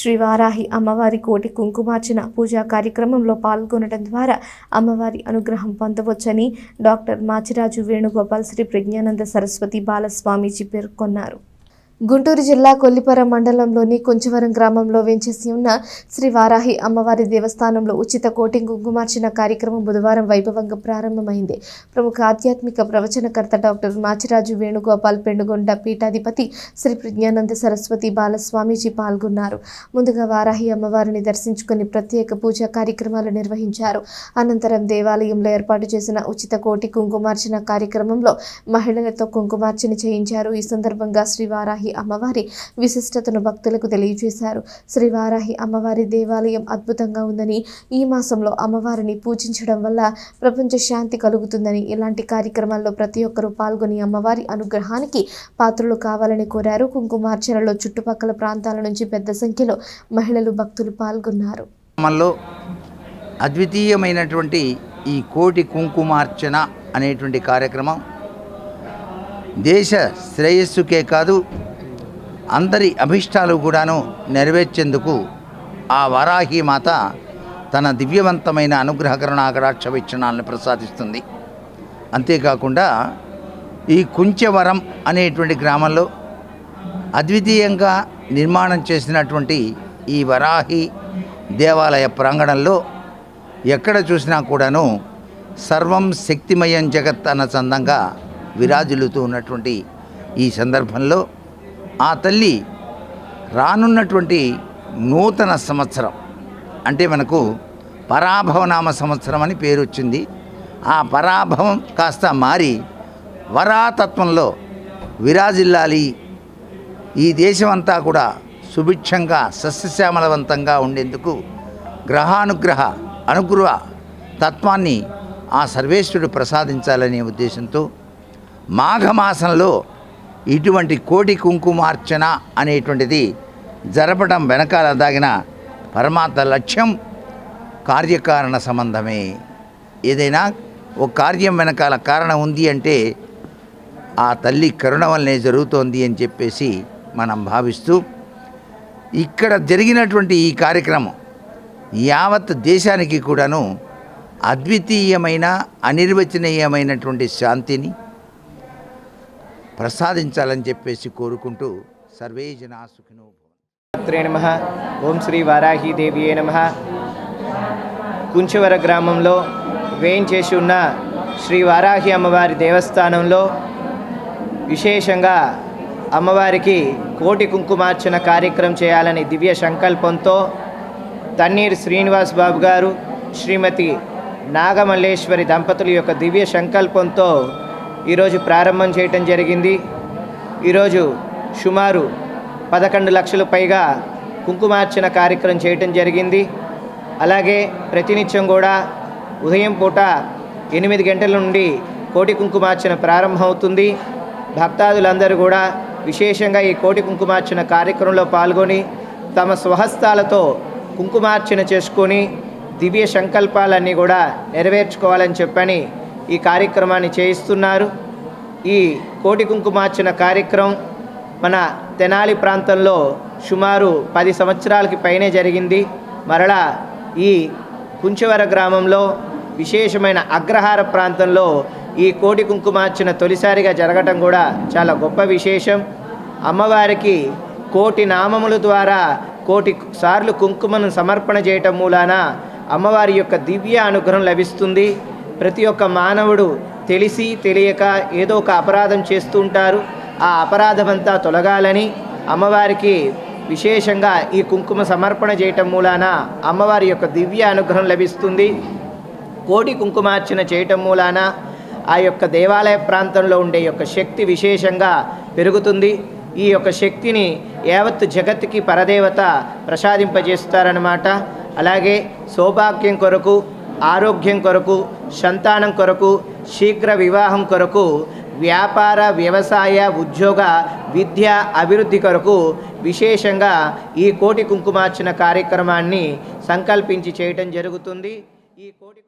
శ్రీ వారాహి అమ్మవారి కోటి కుంకుమార్చన పూజా కార్యక్రమంలో పాల్గొనడం ద్వారా అమ్మవారి అనుగ్రహం పొందవచ్చని డాక్టర్ మాచిరాజు వేణుగోపాల్ శ్రీ ప్రజ్ఞానంద సరస్వతి బాలస్వామీజీ పేర్కొన్నారు. గుంటూరు జిల్లా కొల్లిపర మండలంలోని కొంచవరం గ్రామంలో వేంచేసి ఉన్న శ్రీ వారాహి అమ్మవారి దేవస్థానంలో ఉచిత కోటి కుంకుమార్చన కార్యక్రమం బుధవారం వైభవంగా ప్రారంభమైంది. ప్రముఖ ఆధ్యాత్మిక ప్రవచనకర్త డాక్టర్ మాచిరాజు వేణుగోపాల్ పెండుగొండ పీఠాధిపతి శ్రీ ప్రజ్ఞానంద సరస్వతి బాలస్వామీజీ పాల్గొన్నారు. ముందుగా వారాహి అమ్మవారిని దర్శించుకుని ప్రత్యేక పూజా కార్యక్రమాలు నిర్వహించారు. అనంతరం దేవాలయంలో ఏర్పాటు చేసిన ఉచిత కోటి కుంకుమార్చన కార్యక్రమంలో మహిళలతో కుంకుమార్చన చేయించారు. ఈ సందర్భంగా శ్రీ వారాహి అమ్మవారి విశిష్టతను భక్తులకు తెలియజేశారు. శ్రీ వారాహి అమ్మవారి దేవాలయం అద్భుతంగా ఉందని, ఈ మాసంలో అమ్మవారిని పూజించడం వల్ల ప్రపంచ శాంతి కలుగుతుందని, ఇలాంటి కార్యక్రమాల్లో ప్రతి ఒక్కరూ పాల్గొని అమ్మవారి అనుగ్రహానికి పాత్రలు కావాలని కోరారు. కుంకుమార్చనలో చుట్టుపక్కల ప్రాంతాల నుంచి పెద్ద సంఖ్యలో మహిళలు భక్తులు పాల్గొన్నారు. అద్వితీయమైనటువంటి ఈ కోటి కుంకుమార్చన అనేటువంటి కార్యక్రమం దేశ శ్రేయస్సుకే కాదు, అందరి అభిష్టాలు కూడాను నెరవేర్చేందుకు ఆ వరాహి మాత తన దివ్యవంతమైన అనుగ్రహ కరుణాకటాక్ష వీక్షణాలను ప్రసాదిస్తుంది. అంతేకాకుండా ఈ కుంచవరం అనేటువంటి గ్రామంలో అద్వితీయంగా నిర్మాణం చేసినటువంటి ఈ వరాహి దేవాలయ ప్రాంగణంలో ఎక్కడ చూసినా కూడాను సర్వం శక్తిమయం జగత్ అన్న చందంగా విరాజిల్లుతూ ఉన్నటువంటి ఈ సందర్భంలో ఆ తల్లి రానున్నటువంటి నూతన సంవత్సరం అంటే మనకు పరాభవనామ సంవత్సరం అని పేరు వచ్చింది. ఆ పరాభవం కాస్త మారి వరాతత్వంలో విరాజిల్లాలి, ఈ దేశమంతా కూడా సుభిక్షంగా సస్యశ్యామలవంతంగా ఉండేందుకు అనుగ్రహ తత్వాన్ని ఆ సర్వేశ్వరుడు ప్రసాదించాలనే ఉద్దేశంతో మాఘమాసంలో ఇటువంటి కోటి కుంకుమార్చన అనేటువంటిది జరపడం వెనకాల దాగిన పరమాత్మ లక్ష్యం కార్యకారణ సంబంధమే. ఏదైనా ఒక కార్యం వెనకాల కారణం ఉంది అంటే ఆ తల్లి కరుణ వల్లనే జరుగుతోంది అని చెప్పేసి మనం భావిస్తూ ఇక్కడ జరిగినటువంటి ఈ కార్యక్రమం యావత్ దేశానికి కూడాను అద్వితీయమైన అనిర్వచనీయమైనటువంటి శాంతిని ప్రసాదించాలని చెప్పేసి కోరుకుంటూ సర్వే జనా సుఖినో భవంతు. నమః. ఓం శ్రీ వారాహి దేవియే నమః. కుంచవర గ్రామంలో వేయించేసి ఉన్న శ్రీ వారాహి అమ్మవారి దేవస్థానంలో విశేషంగా అమ్మవారికి కోటి కుంకుమార్చన కార్యక్రమం చేయాలని దివ్య సంకల్పంతో తన్నీరు శ్రీనివాస్ బాబు గారు, శ్రీమతి నాగమల్లేశ్వరి దంపతుల యొక్క దివ్య సంకల్పంతో ఈరోజు ప్రారంభం చేయటం జరిగింది. ఈరోజు సుమారు 11 లక్షల పైగా కుంకుమార్చన కార్యక్రమం చేయటం జరిగింది. అలాగే ప్రతినిత్యం కూడా ఉదయం పూట 8 గంటల నుండి కోటి కుంకుమార్చన ప్రారంభమవుతుంది. భక్తాదులందరూ కూడా విశేషంగా ఈ కోటి కుంకుమార్చన కార్యక్రమంలో పాల్గొని తమ స్వహస్తాలతో కుంకుమార్చన చేసుకొని దివ్య సంకల్పాలన్నీ కూడా నెరవేర్చుకోవాలని చెప్పని ఈ కార్యక్రమాన్ని చేయిస్తున్నారు. ఈ కోటి కుంకుమార్చన కార్యక్రమం మన తెనాలి ప్రాంతంలో సుమారు 10 సంవత్సరాలకి పైనే జరిగింది. మరలా ఈ కుంచవర గ్రామంలో విశేషమైన అగ్రహార ప్రాంతంలో ఈ కోటి కుంకుమార్చన తొలిసారిగా జరగటం కూడా చాలా గొప్ప విశేషం. అమ్మవారికి కోటి నామముల ద్వారా కోటి సార్లు కుంకుమను సమర్పణ చేయటం మూలాన అమ్మవారి యొక్క దివ్య అనుగ్రహం లభిస్తుంది. ప్రతి ఒక్క మానవుడు తెలిసి తెలియక ఏదో ఒక అపరాధం చేస్తూ ఉంటారు. ఆ అపరాధమంతా తొలగాలని అమ్మవారికి విశేషంగా ఈ కుంకుమ సమర్పణ చేయటం మూలాన అమ్మవారి యొక్క దివ్య అనుగ్రహం లభిస్తుంది. కోటి కుంకుమార్చన చేయటం మూలాన ఆ యొక్క దేవాలయ ప్రాంతంలో ఉండే యొక్క శక్తి విశేషంగా పెరుగుతుంది. ఈ యొక్క శక్తిని యావత్ జగత్తుకి పరదేవత ప్రసాదింపజేస్తారన్నమాట. అలాగే సౌభాగ్యం కొరకు, ఆరోగ్యం కొరకు, సంతానం కొరకు, శీఘ్ర వివాహం కొరకు, వ్యాపార, వ్యవసాయ, ఉద్యోగ, విద్య అభివృద్ధి కొరకు విశేషంగా ఈ కోటి కుంకుమార్చన కార్యక్రమాన్ని సంకల్పించి చేయటం జరుగుతుంది. ఈ కోటి